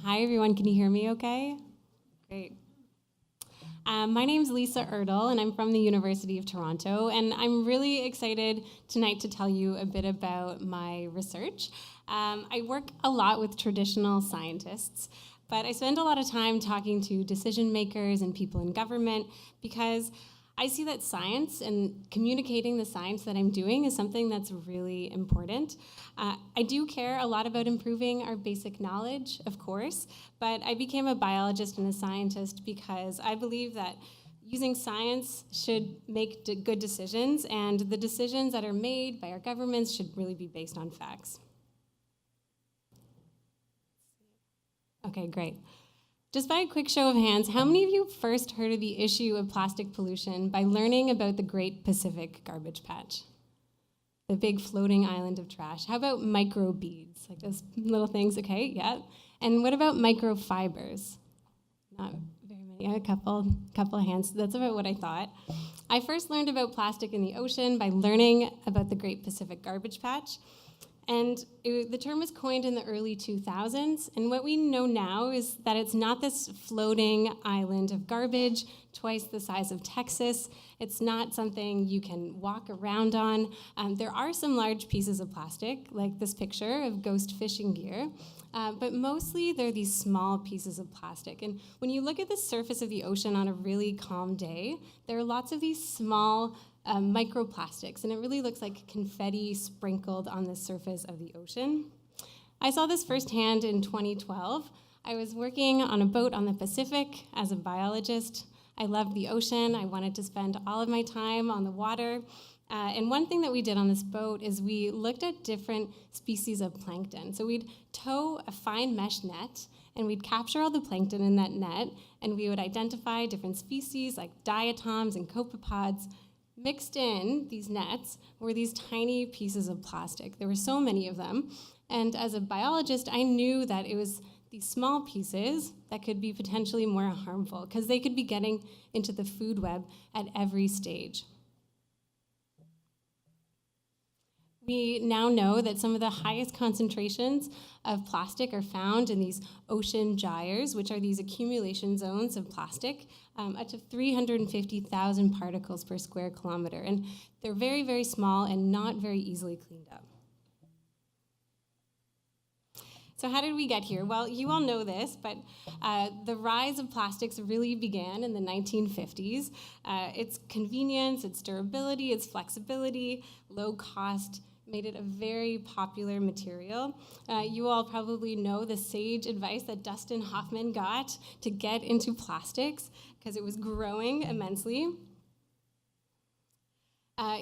Hi, everyone. Can you hear me okay? Great. My name's Lisa Erdle, and I'm from the University of Toronto, and I'm really excited tonight to tell you a bit about my research. I work a lot with traditional scientists, but I spend a lot of time talking to decision makers and people in government because I see that science and communicating the science that I'm doing is something that's really important. I do care a lot about improving our basic knowledge, of course, but I became a biologist and a scientist because I believe that using science should make good decisions, and the decisions that are made by our governments should really be based on facts. Okay, great. Just by a quick show of hands, how many of you first heard of the issue of plastic pollution by learning about the Great Pacific Garbage Patch? The big floating island of trash. How about microbeads, like those little things? Okay, yeah. And what about microfibers? Not very many, a couple hands. That's about what I thought. I first learned about plastic in the ocean by learning about the Great Pacific Garbage Patch. And the term was coined in the early 2000s, and what we know now is that it's not this floating island of garbage, twice the size of Texas. It's not something you can walk around on. There are some large pieces of plastic, like this picture of ghost fishing gear, but mostly they're these small pieces of plastic. And when you look at the surface of the ocean on a really calm day, there are lots of these small microplastics, and it really looks like confetti sprinkled on the surface of the ocean. I saw this firsthand in 2012. I was working on a boat on the Pacific as a biologist. I loved the ocean. I wanted to spend all of my time on the water. And one thing that we did on this boat is we looked at different species of plankton. So we'd tow a fine mesh net, and we'd capture all the plankton in that net, and we would identify different species like diatoms and copepods. Mixed in these nets were these tiny pieces of plastic. There were so many of them. And as a biologist, I knew that it was these small pieces that could be potentially more harmful because they could be getting into the food web at every stage. We now know that some of the highest concentrations of plastic are found in these ocean gyres, which are these accumulation zones of plastic, up to 350,000 particles per square kilometer. And they're very, very small and not very easily cleaned up. So how did we get here? Well, you all know this, but the rise of plastics really began in the 1950s. Its convenience, its durability, its flexibility, low cost, made it a very popular material. You all probably know the sage advice that Dustin Hoffman got to get into plastics because it was growing immensely.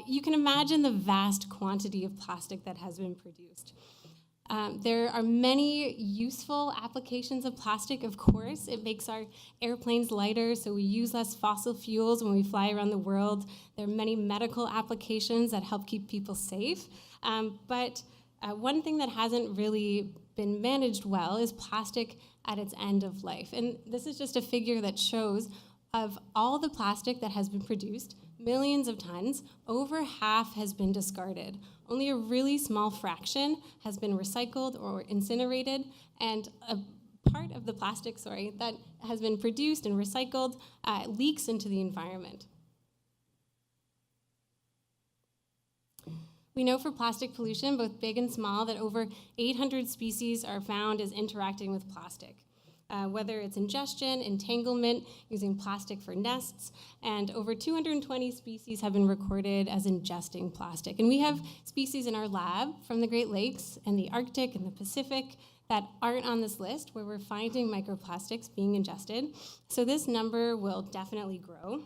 You can imagine the vast quantity of plastic that has been produced. There are many useful applications of plastic, of course. It makes our airplanes lighter, so we use less fossil fuels when we fly around the world. There are many medical applications that help keep people safe. But one thing that hasn't really been managed well is plastic at its end of life. And this is just a figure that shows of all the plastic that has been produced, millions of tons, over half has been discarded. Only a really small fraction has been recycled or incinerated, and a part of the plastic, that has been produced and recycled leaks into the environment. We know for plastic pollution, both big and small, that over 800 species are found as interacting with plastic. Whether it's ingestion, entanglement, using plastic for nests, and over 220 species have been recorded as ingesting plastic. And we have species in our lab from the Great Lakes and the Arctic and the Pacific that aren't on this list where we're finding microplastics being ingested. So this number will definitely grow.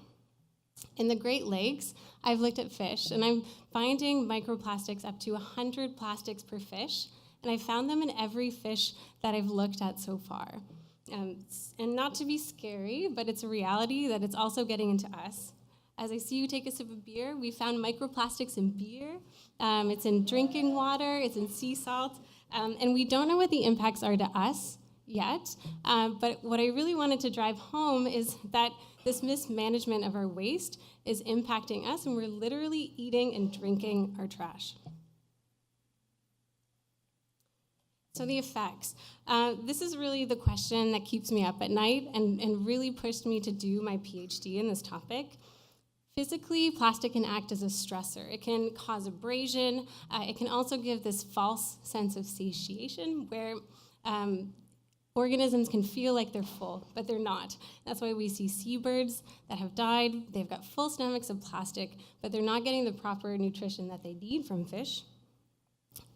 In the Great Lakes, I've looked at fish, and I'm finding microplastics up to 100 plastics per fish, and I found them in every fish that I've looked at so far. And not to be scary, but it's a reality that it's also getting into us. As I see you take a sip of beer, we found microplastics in beer. It's in drinking water, it's in sea salt, and we don't know what the impacts are to us yet. But what I really wanted to drive home is that this mismanagement of our waste is impacting us, and we're literally eating and drinking our trash. So the effects. This is really the question that keeps me up at night and really pushed me to do my PhD in this topic. Physically, plastic can act as a stressor. It can cause abrasion. It can also give this false sense of satiation where organisms can feel like they're full, but they're not. That's why we see seabirds that have died. They've got full stomachs of plastic, but they're not getting the proper nutrition that they need from fish.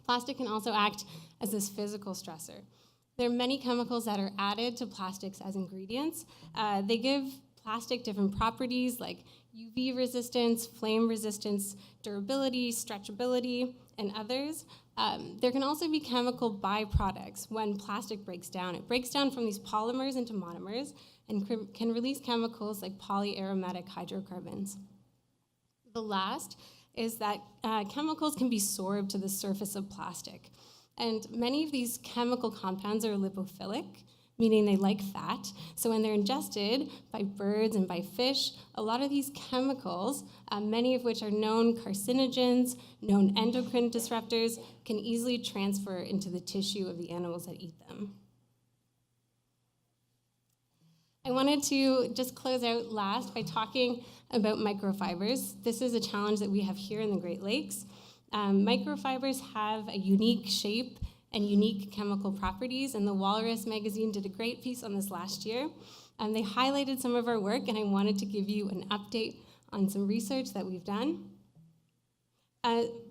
Plastic can also act as this physical stressor. There are many chemicals that are added to plastics as ingredients. They give plastic different properties like UV resistance, flame resistance, durability, stretchability, and others. There can also be chemical byproducts when plastic breaks down. It breaks down from these polymers into monomers and can release chemicals like polyaromatic hydrocarbons. The last is that chemicals can be sorbed to the surface of plastic. And many of these chemical compounds are lipophilic, meaning they like fat. So when they're ingested by birds and by fish, a lot of these chemicals, many of which are known carcinogens, known endocrine disruptors, can easily transfer into the tissue of the animals that eat them. I wanted to just close out last by talking about microfibers. This is a challenge that we have here in the Great Lakes. Microfibers have a unique shape and unique chemical properties, and the Walrus magazine did a great piece on this last year. They highlighted some of our work, and I wanted to give you an update on some research that we've done.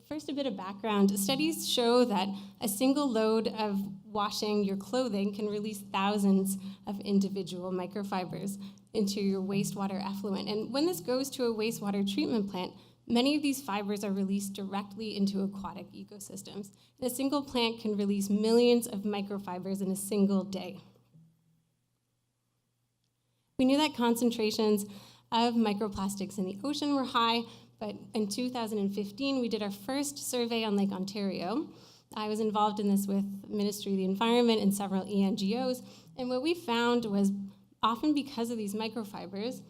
First, a bit of background. Studies show that a single load of washing your clothing can release thousands of individual microfibers into your wastewater effluent. And when this goes to a wastewater treatment plant, many of these fibers are released directly into aquatic ecosystems. And a single plant can release millions of microfibers in a single day. We knew that concentrations of microplastics in the ocean were high, but in 2015, we did our first survey on Lake Ontario. I was involved in this with Ministry of the Environment and several ENGOs, and what we found was often because of these microfibers,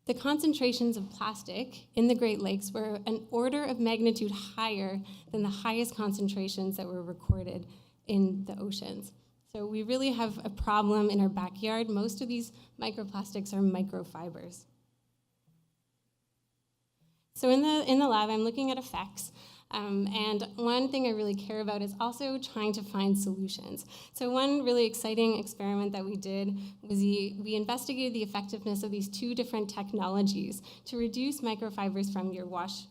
the concentrations of plastic in the Great Lakes were an order of magnitude higher than the highest concentrations that were recorded in the oceans. So we really have a problem in our backyard. Most of these microplastics are microfibers. So in the lab, I'm looking at effects. And one thing I really care about is also trying to find solutions. So one really exciting experiment that we did was we investigated the effectiveness of these two different technologies to reduce microfibers from your wash.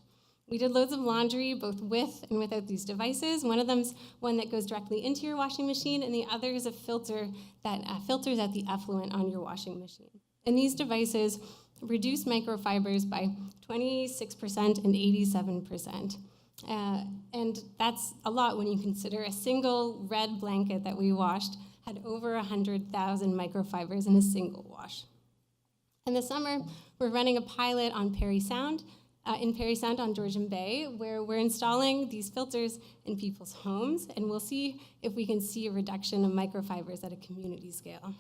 We did loads of laundry, both with and without these devices. One of them's one that goes directly into your washing machine, and the other is a filter that filters out the effluent on your washing machine. And these devices reduce microfibers by 26% and 87%. And that's a lot when you consider a single red blanket that we washed had over 100,000 microfibers in a single wash. In the summer, we're running a pilot on Parry Sound, in Parry Sound on Georgian Bay, where we're installing these filters in people's homes, and we'll see if we can see a reduction of microfibers at a community scale.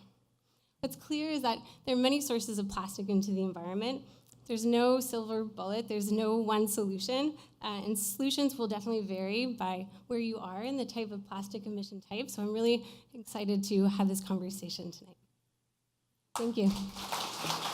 What's clear is that there are many sources of plastic into the environment. There's no silver bullet, there's no one solution, and solutions will definitely vary by where you are and the type of plastic emission type, so I'm really excited to have this conversation tonight. Thank you.